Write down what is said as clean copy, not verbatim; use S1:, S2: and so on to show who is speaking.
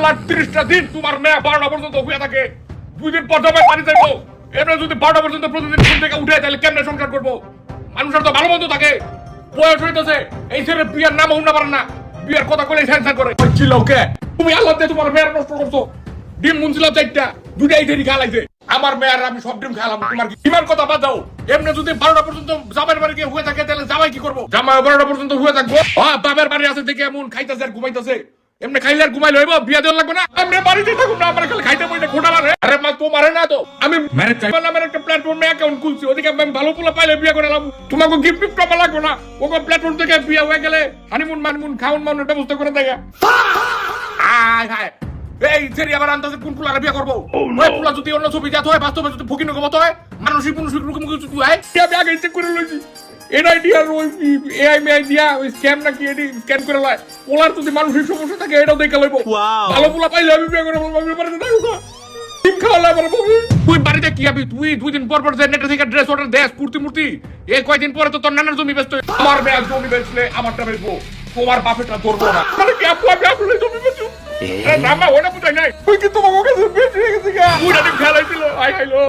S1: আল্লাহ 30টা দিন তোমার মেয়ে 12টা পর্যন্ত হয়ে থাকে, 2 দিন পর যাবে বাড়ি যাইবো। এমনি যদি 12টা পর্যন্ত প্রতিদিন ঘুম থেকে উঠে তাহলে কেমনে সংসার করবো? মানুষের তো ভালো মন্দ থাকে, বয়স হইতেছে, এই ছেলে বিয়ার নাম উঠতে পারে না, বিয়ার কথা বলে স্যান্সার করে। ছিল ওকে তুমি আল্লাহ দিয়ে তোমার মেয়ের নষ্ট করছো। ডিম মুনছিলাম 4টা, 2টাই দেরি খালাইছে। আমার মেয়ের আমি সব ডিম খেলাম, তোমার কি ডিমের কথা বাদ দাও। এমনি যদি 12টা পর্যন্ত জামাইয়ের বাড়ি গিয়ে হয়ে থাকে তাহলে জামাই কি করবো? জামাই 12টা পর্যন্ত হয়ে থাকবো। বাপের বাড়ি আছে দেখে এমন খাইতেছে আর ঘুমাইতেছে, এমনি খাইলে আর ঘুমাইলে হইব? বিয়া দেওয়া লাগবে না? আমরা বাড়িতে থাকুন না, আমার খালি খাইতে বইটা খোটা মারে। আরে মা তো মারে না তো, আমি ম্যারেজ চাই আমার একটা প্ল্যাটফর্মে অ্যাকাউন্ট খুলছি, ওদিকে আমি ভালো পোলা পাইলে বিয়া করে লাভ। তোমাকে গিফট টিফট পাওয়া লাগবে না, ওকে প্ল্যাটফর্ম থেকে বিয়া হয়ে গেলে হানিমুন মানিমুন খাওন মাউনের ব্যবস্থা করে দেয়। আয় হায় এই সেরি আবার আন্দাজে কোন পোলারে বিয়া করবো? ওই পোলা যদি অন্য ছবি জাত হয়, বাস্তবে যদি ফকির নগমত হয়, মানসিক মানসিক রকম কিছু তুই আয় আমি আগে চেক করে লইছি। এনআইডি আর ওই এআই মেআই দিয়া ওই স্ক্যাম নাকি এডি স্ক্যান করে লয়। পোলার যদি মানসিক সমস্যা থাকে এটাও দেখে লইব। ভালো পোলা পাইলে আমি বিয়ে করে বলবো, আমি বাড়িতে থাকবো না, ডিম খাওয়ালে আমার বমি। তুই বাড়িতে কি হবি? তুই 2 দিন পর পর যে নেটে থেকে ড্রেস অর্ডার দেস কুর্তি মূর্তি, এই কয়দিন পরে তো তোর নানার জমি বেচতে। আমার মেয়ে জমি বেচলে আমারটা বেচবো, তোমার বাপেরটা ধরবো না। মানে কি আপু আমি আপনার জমি বেচু? রামা ওটা বুঝাই নাই, তুই কি তোমার কাছে বেশি রেখেছি গা? ওটা খেলাইছিল আই আইলো।